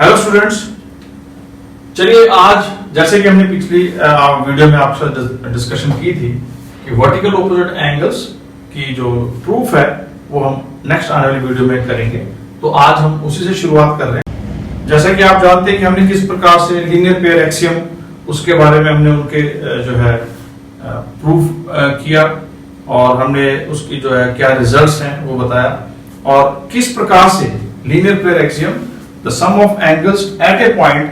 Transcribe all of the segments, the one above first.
Hello students, चलिए आज जैसे कि हमने पिछली वीडियो में आपसे डिस्कशन की थी कि वर्टिकल ऑपोजिट एंगल्स की जो प्रूफ है वो हम नेक्स्ट आने वाली वीडियो में करेंगे। तो आज हम उसी से शुरुआत कर रहे हैं। जैसा कि आप जानते हैं कि हमने किस प्रकार से लीनियर पेयर एक्सियम उसके बारे में हमने उनके जो है प्रूफ किया और हमने उसकी जो है क्या रिजल्ट्स हैं वो बताया और किस प्रकार से linear pair axiom the sum of angles at a point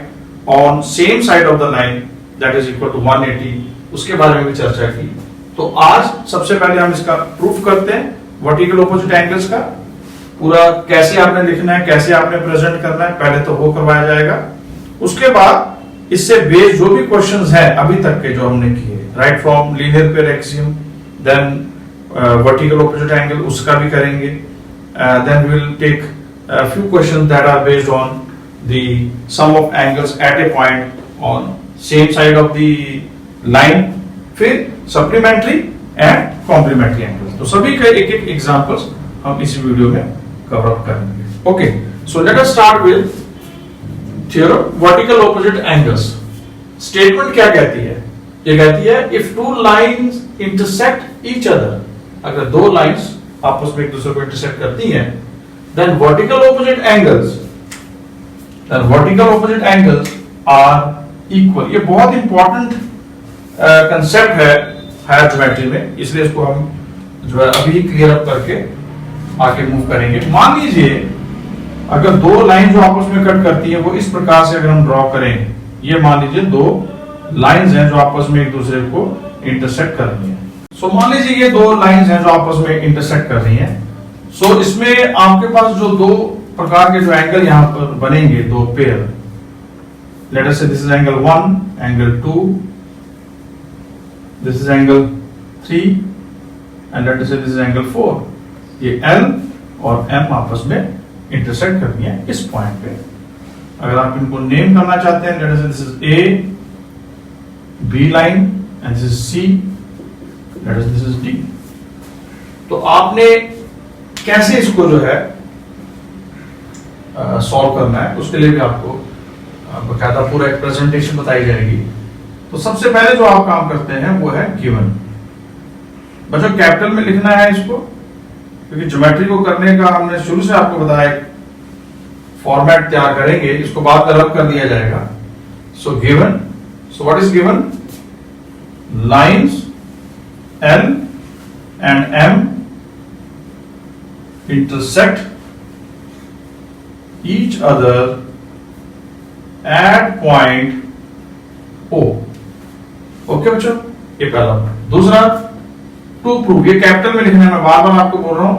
on same side of the line that is equal to 180 उसके बारे में भी चर्चा की। तो आज सबसे पहले हम इसका प्रूफ करते हैं वर्टिकल ऑपोजिट एंगल्स का। पूरा कैसे आपने लिखना है, कैसे आपने प्रेजेंट करना है, पहले तो वो करवाया जाएगा। उसके बाद इससे बेस्ड जो भी क्वेश्चंस हैं अभी तक के जो हमने किए, right from linear pair axiom then vertical opposite angle, उसका भी करेंगे। Then we will take a few questions that are based on the sum of angles at a point on same side of the line, फिर supplementary and complementary angles। तो सभी के एक एक examples हम इस वीडियो में कवर अप करेंगे। Okay, so let us start with theorem vertical opposite angles. Statement क्या कहती है? ये कहती है if two lines intersect each other, अगर दो लाइंस आपस में एक दूसरे को इंटरसेक्ट करती हैं, then vertical opposite angles are equal। ये बहुत इंपॉर्टेंट कंसेप्ट है हायर ज्योमेट्री में, इसलिए इसको हम जो है अभी क्लियर अप करके आगे मूव करेंगे। मान लीजिए अगर दो लाइन जो आपस में कट करती है वो इस प्रकार से अगर हम ड्रॉ करें, ये मान लीजिए दो लाइंस हैं जो आपस में एक दूसरे को इंटरसेक्ट कर रही हैं। सो मान लीजिए ये दो लाइंस हैं जो आपस में इंटरसेक्ट कर रही हैं। सो इसमें आपके पास जो दो प्रकार के जो एंगल यहां पर बनेंगे, दो पेयर, लेट अस से this is angle 1, angle 2, this is angle 3 and let us से दिस इज एंगल 4। ये L और M आपस में इंटरसेक्ट करनी है इस पॉइंट पे। अगर आप इनको नेम करना चाहते हैं, लेट अस से this is A, B line and this is C, let us this is D। तो आपने कैसे इसको जो है सॉल्व करना है उसके लिए भी आपको बकायदा पूरा एक प्रेजेंटेशन बताई जाएगी। तो सबसे पहले जो आप काम करते हैं वो है गिवन। बच्चों कैपिटल में लिखना है इसको, क्योंकि ज्योमेट्री को करने का हमने शुरू से आपको बताया फॉर्मेट तैयार करेंगे, इसको बाद में रब कर दिया जाएगा। So given, so what is given? Lines L and M intersect each other at point O। Okay बच्चों, ये पहला। दूसरा, टू प्रूव, ये कैपिटल में लिखना है, मैं बार बार आपको बोल रहा हूं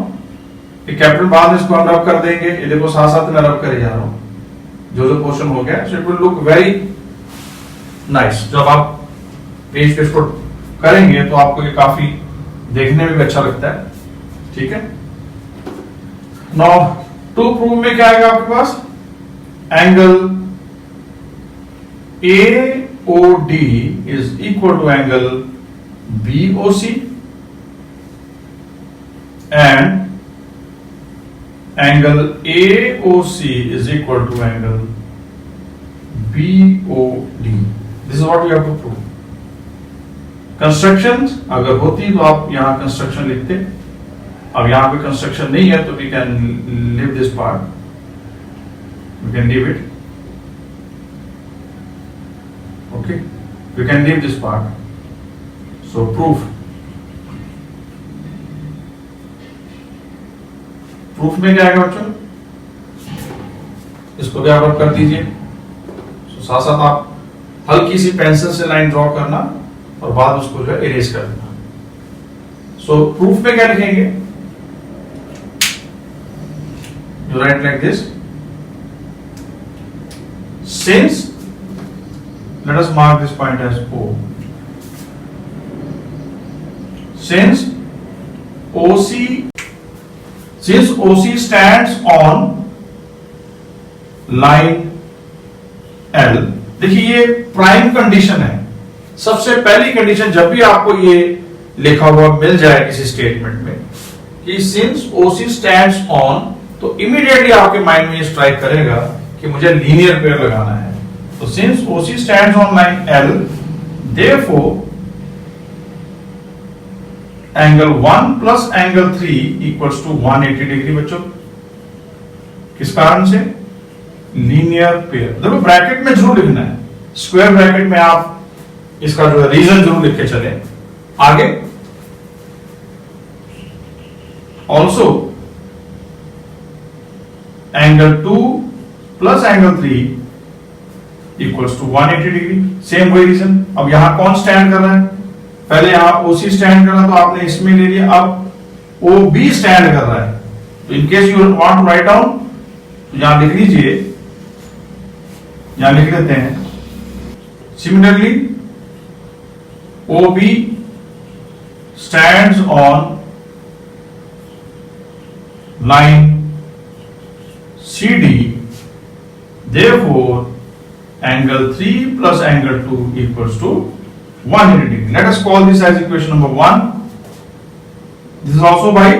कि कैपिटल बाद में इसको हम रब कर देंगे। ये देखो साथ साथ मैं रब कर जा रहा हूं जो पोर्शन हो गया। So it will look very nice. जब आप पेज पे इसको करेंगे तो आपको ये काफी देखने में भी अच्छा लगता है। ठीक है, नाउ टू प्रूव में क्या आएगा आपके पास? Angle AOD is equal to angle BOC and angle AOC is equal to angle BOD। This is what you have to prove. Construction अगर होती तो आप यहां कंस्ट्रक्शन लिखते। अब यहां पे कंस्ट्रक्शन नहीं है तो we can leave this part, we can leave it. Okay, we can leave this part. So proof, proof में क्या आएगा बच्चों? इसको भी आप कर दीजिए। साथ साथ आप हल्की सी पेंसिल से लाइन ड्रॉ करना और बाद उसको जो है इरेज कर देना। सो प्रूफ में क्या लिखेंगे? You write like this. Since, let us mark this point as O. Since OC stands on line L, देखिए ये प्राइम कंडीशन है। सबसे पहली कंडीशन जब भी आपको ये लिखा हुआ मिल जाए किसी स्टेटमेंट में कि सिंस OC स्टैंड्स ऑन, तो इमीडिएटली आपके माइंड में ये स्ट्राइक करेगा कि मुझे लीनियर पेयर लगाना है। तो since OC stands on line L, therefore angle 1 plus angle 3 equals to 180 degree. बच्चों किस कारण से? Linear pair. देखो ब्रैकेट में जरूर लिखना है, स्क्वायर ब्रैकेट में आप इसका जो है रीजन जरूर लिख के चले। आगे also angle 2 plus angle 3 equals to 180 degree. Same वही रीजन। अब यहां कौन स्टैंड कर रहा है? पहले यहां OC स्टैंड कर रहा तो आपने इसमें ले लिया, अब OB स्टैंड कर रहा है। तो in case you want to write down, तो यहां लिख लीजिए, यहां लिख देते हैं similarly OB stands on line CD, therefore angle 3 plus angle 2 equals to 180 degree. Let us call this as equation number 1. This is also by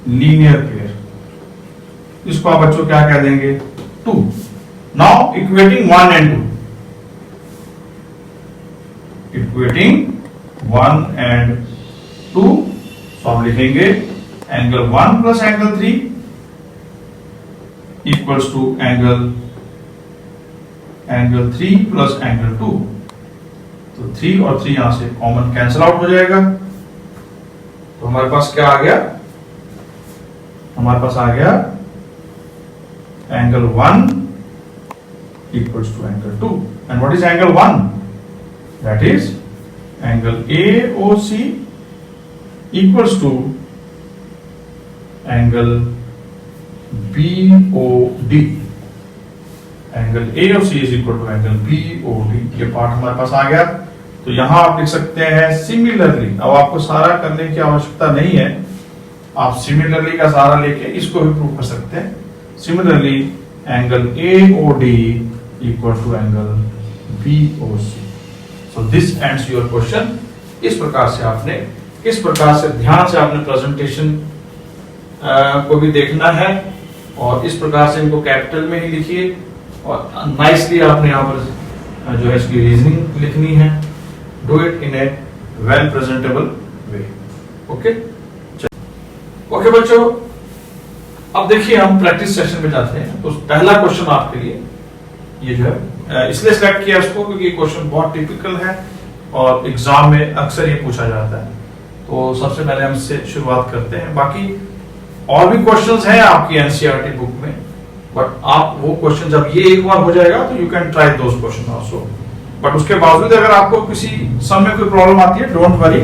linear pair. इसको आप बच्चों क्या कह देंगे? 2. Now equating 1 and 2. Equating 1 and 2, तो हम लिखेंगे angle 1 plus angle 3 equals to angle 3 plus angle 2। तो 3 और 3 यहां से कॉमन कैंसिल आउट हो जाएगा। तो हमारे पास क्या आ गया? हमारे पास आ गया angle 1 equals to angle 2। And what is angle 1? That is angle AOC equals to angle BOD. Angle AOC is equal to angle BOD. ये पार्ट हमारे पास आ गया। तो यहां आप लिख सकते हैं सिमिलरली। अब आपको सारा करने की आवश्यकता नहीं है, आप सिमिलरली का सारा लेके इसको भी प्रूव कर सकते हैं। Similarly angle AOD equal to angle BOC। So this ends your question। इस प्रकार से आपने, इस प्रकार से ध्यान से आपने प्रेजेंटेशन को भी देखना है और इस प्रकार से इनको कैपिटल में ही लिखिए और नाइसली आपने यहाँ पर जो है इसकी रीजनिंग लिखनी है। Do it in A well presentable way. Okay okay बच्चों, अब देखिए हम प्रैक्टिस सेशन में जाते हैं। तो पहला क्वेश्चन आपके लिए ये जो है इसलिए सिलेक्ट किया इसको क्योंकि क्वेश्चन बहुत टिपिकल है और एग्जाम में अक्सर ये पूछा जाता है। तो सबसे पहले हम इससे शुरुआत करते हैं। बाकी और भी क्वेश्चंस हैं आपकी एनसीईआरटी बुक में, बट आप वो क्वेश्चन जब ये एक बार हो जाएगा तो you can try those question also. But उसके बावजूद अगर आपको किसी सम में कोई प्रॉब्लम आती है, डोंट वरी,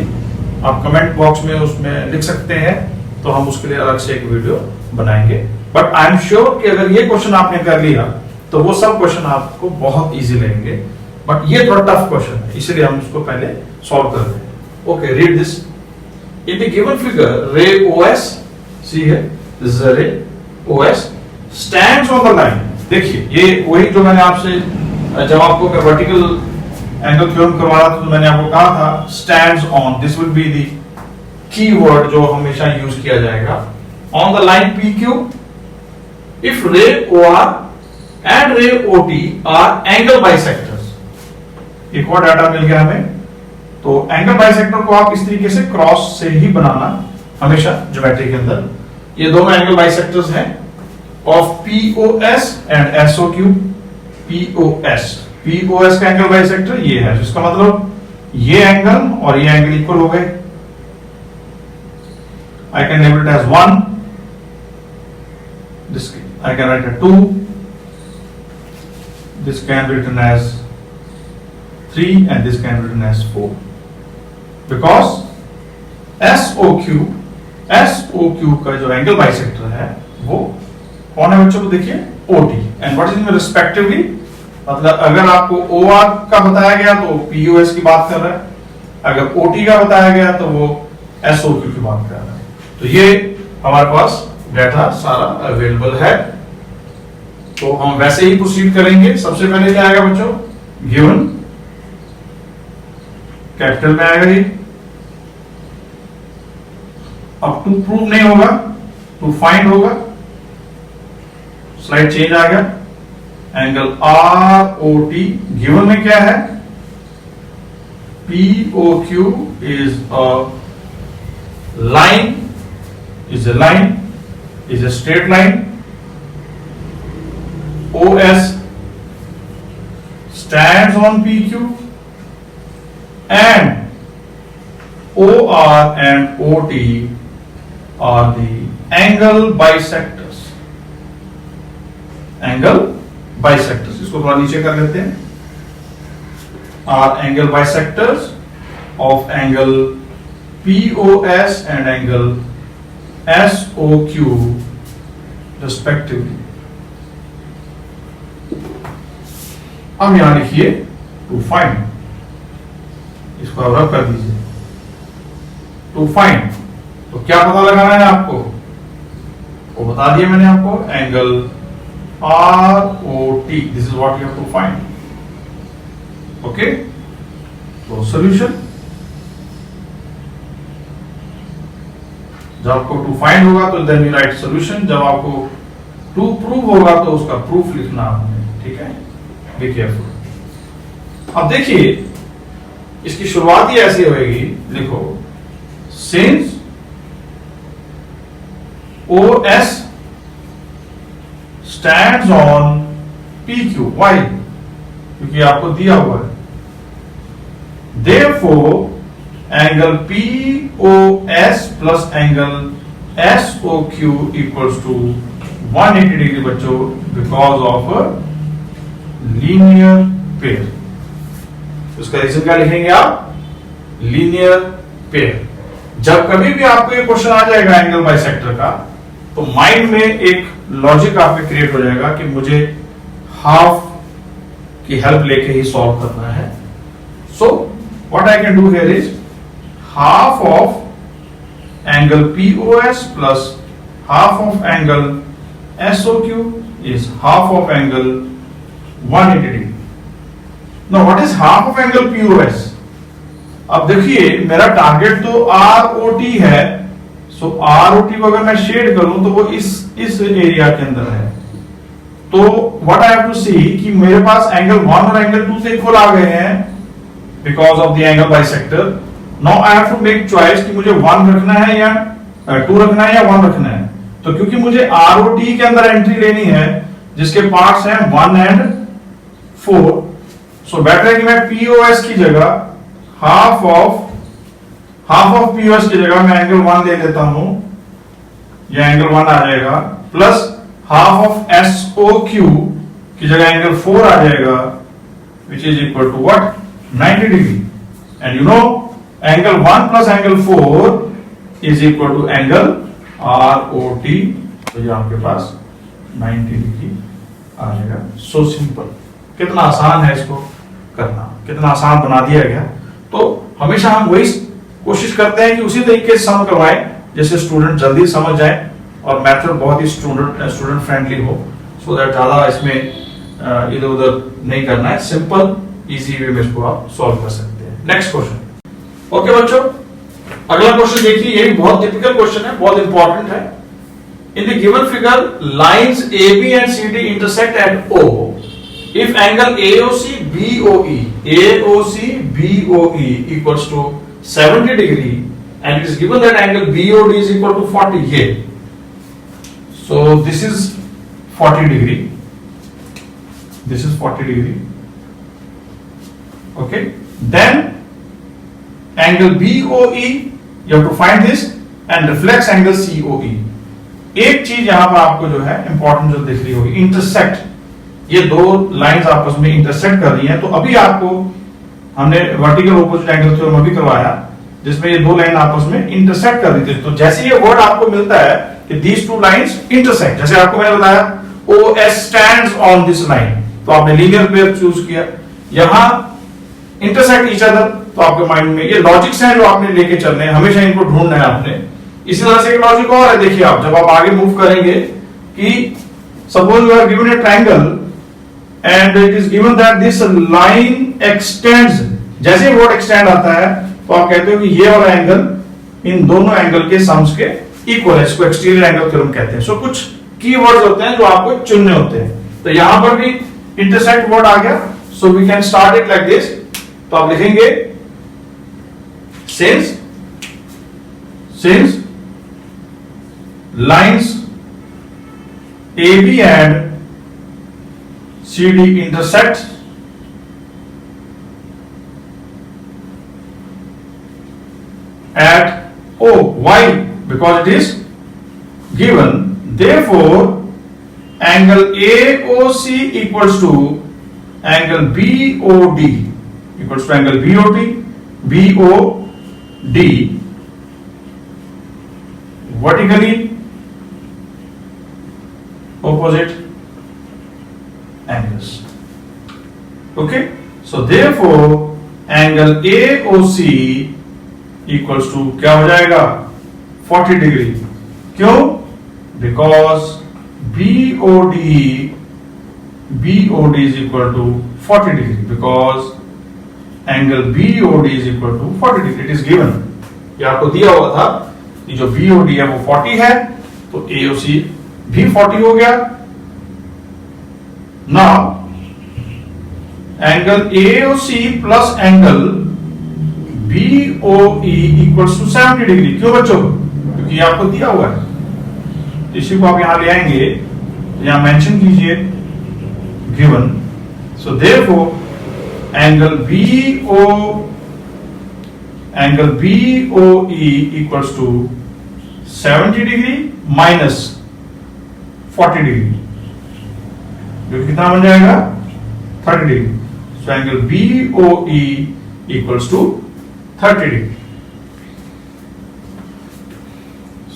आप कमेंट बॉक्स में उसमें लिख सकते हैं, तो हम उसके लिए अलग से एक वीडियो बनाएंगे। बट आई एम श्योर कि अगर ये क्वेश्चन आपने कर लिया तो वो सब क्वेश्चन आपको बहुत इजी लगेंगे। बट ये थोड़ा टफ क्वेश्चन है, इसलिए हम उसको पहले सॉल्व करते हैं। Okay, read this. In the given figure रे OS, सी है, दिस इज अ रे OS stands on the line. देखिए ये वही जो मैंने आपसे जब आपको मैं वर्टिकल एंगल थ्योरम करवा रहा था तो मैंने आपको कहा था stands on, this will be the keyword जो हमेशा यूज किया जाएगा। On the line PQ if रे OR and ray OT are angle bisectors। एक और डाटा मिल गया हमें। तो एंगल बाइसेक्टर को आप इस तरीके से क्रॉस से ही बनाना हमेशा ज्योमेट्री के अंदर। ये दोनों एंगल बाइसेक्टर्स हैं of POS and SOQ। POS का एंगल बाइसेक्टर ये है, जिसका मतलब ये एंगल और ये एंगल इक्वल हो गए। I can label it as 1, this I can write as 2, this can be written as 3 and this can be written as 4, because SOQ का जो एंगल बाइसेक्टर है वो कौन है बच्चों को देखिए OT and what is in respectively, मतलब अगर आपको OR का बताया गया तो POS की बात कर रहा है, अगर OT का बताया गया तो वो SOQ की बात कर रहा है। तो ये हमारे पास डाटा सारा अवेलेबल है, तो हम वैसे ही प्रोसीड करेंगे। सबसे पहले क्या आएगा बच्चों, गिवन कैपिटल में आएगा ये। अब टू प्रूव नहीं होगा, टू फाइंड होगा। स्लाइड चेंज आ गया, एंगल ROT गिवन में क्या है, POQ is a line, is a straight line. OS stands on PQ and OR and OT are the angle bisectors. Angle bisectors, इसको थोड़ा नीचे कर लेते हैं, are angle bisectors of angle POS and angle SOQ respectively. अब यहां लिखिए to find, इसको अब रब कर दीजिए, टू फाइंड, तो क्या पता लगाना है आपको, वो बता दिया मैंने आपको, angle ROT, this is what you have to find. Okay, तो सॉल्यूशन, जब आपको टू फाइंड होगा तो देन यू राइट सॉल्यूशन, जब आपको टू प्रूव होगा तो उसका प्रूफ लिखना आपने. ठीक है, बी केयरफुल. अब देखिए इसकी शुरुआत ही ऐसी होगी, लिखो since OS stands on PQ, why, क्योंकि आपको दिया हुआ है, therefore angle POS plus angle SOQ equals to 180 degree बच्चों, बिकॉज ऑफ लीनियर पेयर. उसका रीजन क्या लिखेंगे आप, लीनियर पेयर. जब कभी भी आपको ये क्वेश्चन आ जाएगा एंगल बाइसेक्टर का, तो माइंड में एक लॉजिक आपके क्रिएट हो जाएगा कि मुझे हाफ की हेल्प लेके ही सॉल्व करना है. So what I can do here is half of angle POS plus half of angle SOQ is half of angle 180 degree. Now what is half of angle POS? अब देखिए मेरा target तो ROT है, सो ROT को अगर मैं shade करूं तो वो इस एरिया के अंदर है. तो व्हाट आई हैव टू सी कि मेरे पास एंगल 1 और एंगल 2 से इक्वल आ गए हैं because of the angle bisector. Now I have to make choice कि मुझे 1 रखना है या 2 रखना है या 1 रखना है. तो क्योंकि मुझे ROT के अंदर एंट्री लेनी है जिसके पार्ट्स हैं 1 एंड 4, सो बेटर है कि मैं POS की जगह हाफ ऑफ POS की जगह मैं एंगल 1 ले लेता हूं, या एंगल 1 आ जाएगा, प्लस हाफ ऑफ SOQ की जगह एंगल 4 आ जाएगा, which is equal to what, 90 degree. And you know angle 1 plus angle 4 is equal to angle ROT, तो ये आपके पास 90 डिग्री आ जाएगा. सो सिंपल, कितना आसान है इसको करना, कितना आसान बना दिया गया. तो हमेशा हम वही कोशिश करते हैं कि उसी तरीके से सम करवाएं जैसे स्टूडेंट जल्दी समझ जाए और मेथड बहुत ही स्टूडेंट फ्रेंडली हो, सो दैट ज्यादा इसमें इधर उधर नहीं करना है. सिंपल इजी वे में इसको आप सॉल्व कर सकते हैं. Next question. ओके बच्चों, अगला क्वेश्चन देखिए, ये भी बहुत टिपिकल क्वेश्चन है, बहुत इंपॉर्टेंट है. In the given figure lines AB and CD intersect at O. If angle AOC BOE equals to 70 degree and it is given that angle BOD is equal to 40 here, so this is 40 degree, this is 40 degree. Okay, then angle BOE you have to find this and reflex angle COE. एक चीज यहां पर आपको जो है important जो दिख रही होगी, इंटरसेक्ट, ये दो लाइंस आपस में इंटरसेक्ट कर रही हैं. तो अभी आपको हमने वर्टिकल ऑपोजिट एंगल थ्योरम अभी करवाया जिसमें ये दो लाइन आपस में इंटरसेक्ट कर रही थी. तो जैसे ये वर्ड आपको मिलता है कि दीज टू लाइंस इंटरसेक्ट, जैसे आपको मैंने बताया OS stands on this line, तो आपने लीनियर पेयर चूज किया, यहां इंटरसेक्ट ईच अदर, तो आपके माइंड में ये लॉजिक्स हैं जो आपने लेके चलने हैं, हमेशा इनको ढूंढना है आपने. इसी तरह से एक लॉजिक और है, देखिए आप जब आप आगे मूव करेंगे कि suppose you are given a triangle and it is given that this line extends, जैसे वर्ड एक्सटेंड आता है तो आप कहते हो कि ये वाला एंगल इन दोनों एंगल के सम्स के इक्वल है, इसको एक्सटीरियर एंगल थ्योरम कहते हैं. सो कुछ कीवर्ड्स होते हैं जो आपको चुनने होते हैं। तो यहां पर भी इंटरसेक्ट वर्ड आ गया, so we can start it like this. तो आप लिखेंगे since lines AB and CD intersect at O. Why? Because it is given. Therefore, angle AOC equals to angle BOD equals to angle BOD vertically opposite angles. Okay, so therefore angle AOC equals to क्या हो जाएगा 40 degree. क्यों? Because BOD is equal to 40 degree, because angle BOD is equal to 40 degree. It is given. ये आपको दिया हुआ था कि जो BOD है वो 40 है, तो AOC भी 40 हो गया। Now angle AOC plus angle BOE equals to 70 degree. क्यों बच्चों? क्योंकि ये आपको दिया हुआ है, इसी को आप यहां ले आएंगे, यहां मेंशन कीजिए given. So therefore angle BOE equals to 70 degree minus 40 degree, जो कितना बन जाएगा 30 degree. So angle BOE equals to 30 degree.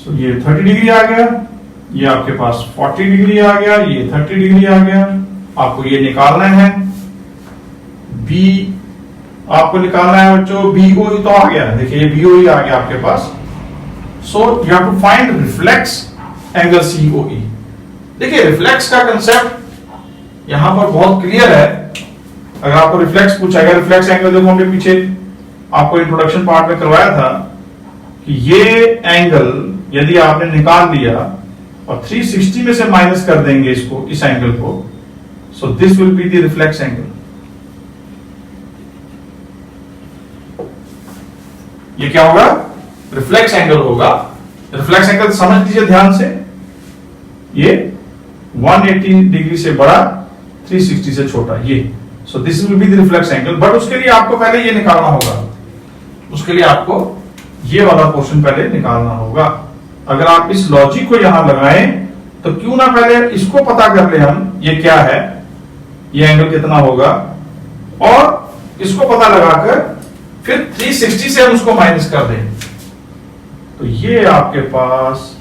So ये 30 डिग्री आ गया, ये आपके पास 40 डिग्री आ गया, ये 30 डिग्री आ गया। आपको ये निकालना है, बी आपको निकालना है बच्चों, BOE तो आ गया, देखिए ये BOE आ गया आपके पास। So you have to find reflex angle COE। देखिए रिफ्लेक्स का कंसेप्ट यहां पर बहुत क्लियर है। अगर आपको रिफ्लेक्स पूछा गया, रिफ्लेक्स एंगल देखो हमने पीछे आपको इंट्रोडक्शन पार्ट में करवाया था कि ये एंगल यदि आपने निकाल लिया और 360 में से माइनस कर देंगे इसको, इस एंगल को, so this will be the reflex angle. ये क्या होगा? रिफ्लेक्स एंगल होगा। रिफ्लेक्स एंगल समझ लीजिए ध्यान से, ये 180 डिग्री से बड़ा, 360 से छोटा, ये। So this will be the reflex angle. But उसके लिए आपको पहले ये निकालना होगा, उसके लिए आपको ये वाला पोर्शन पहले निकालना होगा। अगर आप इस लॉजिक को यहां लगाएं तो क्यों ना पहले इसको पता कर ले हम, ये क्या है, ये एंगल कितना होगा, और इसको पता लगाकर फिर 360 से हम उसको माइनस कर दें। तो ये आपके पास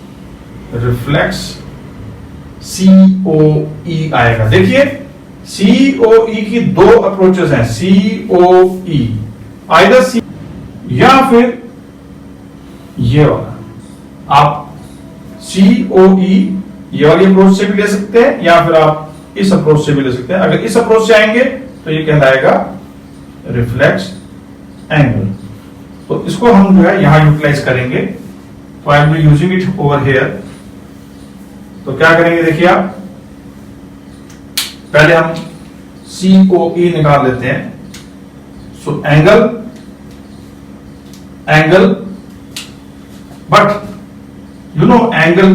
रिफ्लेक्स COE आएगा। देखिए COE की दो अप्रोचेस हैं, COE आइदर C या फिर ये वाला। आप COE ये वाली अप्रोच से भी ले सकते हैं या फिर आप इस अप्रोच से भी ले सकते हैं। अगर इस अप्रोच से आएंगे तो ये कहलाएगा रिफ्लेक्स एंगल। तो इसको हम जो है यहां यूटिलाइज करेंगे। तो I am using it over here. तो क्या करेंगे देखिए आप, पहले हम COE निकाल लेते हैं। So angle but you know angle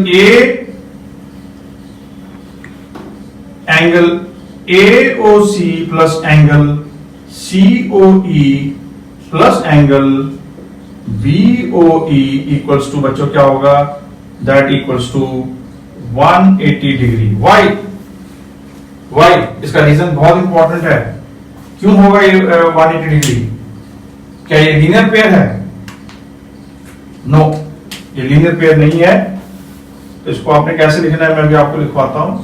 AOC plus angle COE plus angle BOE equals to बच्चों क्या होगा? That equals to 180 degree. Why इसका रीजन बहुत इंपॉर्टेंट है। क्यों होगा ये 180 डिग्री? क्या ये लीनियर पेयर है? नो, ये लीनियर पेयर नहीं है। तो इसको आपने कैसे लिखना है मैं भी आपको लिखवाता हूं।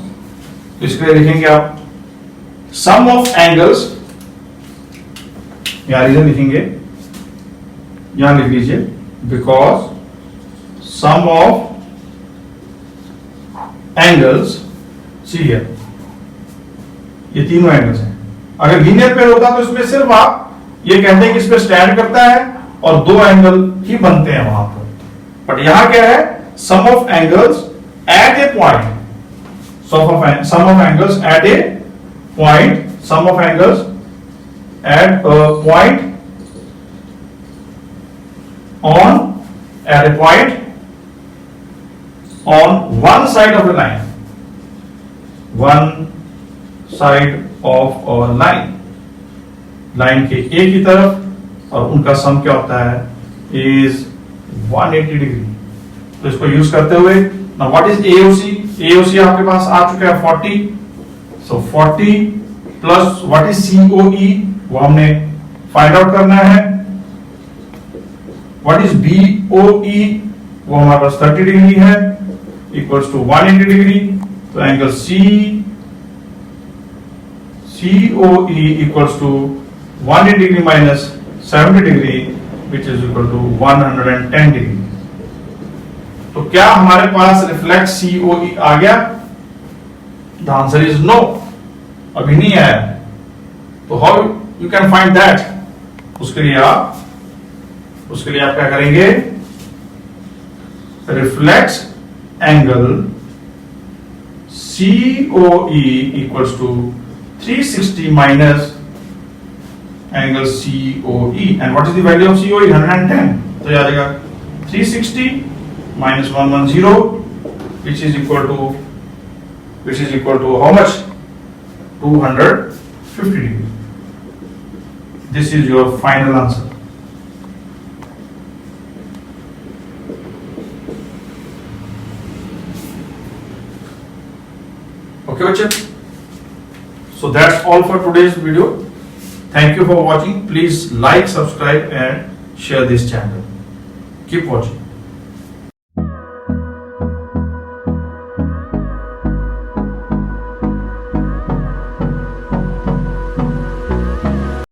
तो इसके लिए लिखेंगे आप सम ऑफ एंगल्स, यहां रीजन लिखेंगे, यहां लिख लीजिए बिकॉज सम ऑफ एंगल्स, सी है, ये तीनों एंगल्स हैं। अगर लीनियर पेयर होता तो इसमें सिर्फ आप ये कहते हैं कि इस पे स्टैंड करता है और दो एंगल ही बनते हैं वहां पर। बट यहां क्या है? Sum of angles at a point, sum of angles at a point, sum of angles at a point on one side of a line, one side of a line के एक ही तरफ, और उनका सम क्या होता है, is 180 डिग्री। तो इसको यूज करते हुए now what is AOC? AOC आपके पास आ चुका है 40, so 40 plus what is COE, वो हमने फाइंड आउट करना है। what is BOE, वो हमारे पास 30 डिग्री है, इक्वल्स टू 180 डिग्री। तो angle COE equals to 180 degree minus 70 degree, which is equal to 110 degree. तो क्या हमारे पास रिफ्लेक्ट COE आ गया? द आंसर इज नो, अभी नहीं आया। तो how you can find that? उसके लिए आप क्या करेंगे? Reflex angle COE equals to 360 minus angle COE, and what is the value of COE? 110। तो ये आ जाएगा 360 minus 110, which is equal to how much? 250 degree. This is your final answer. Okay, bachcha? So that's all for today's video. Thank you for watching. Please like, subscribe and share this channel. Keep watching.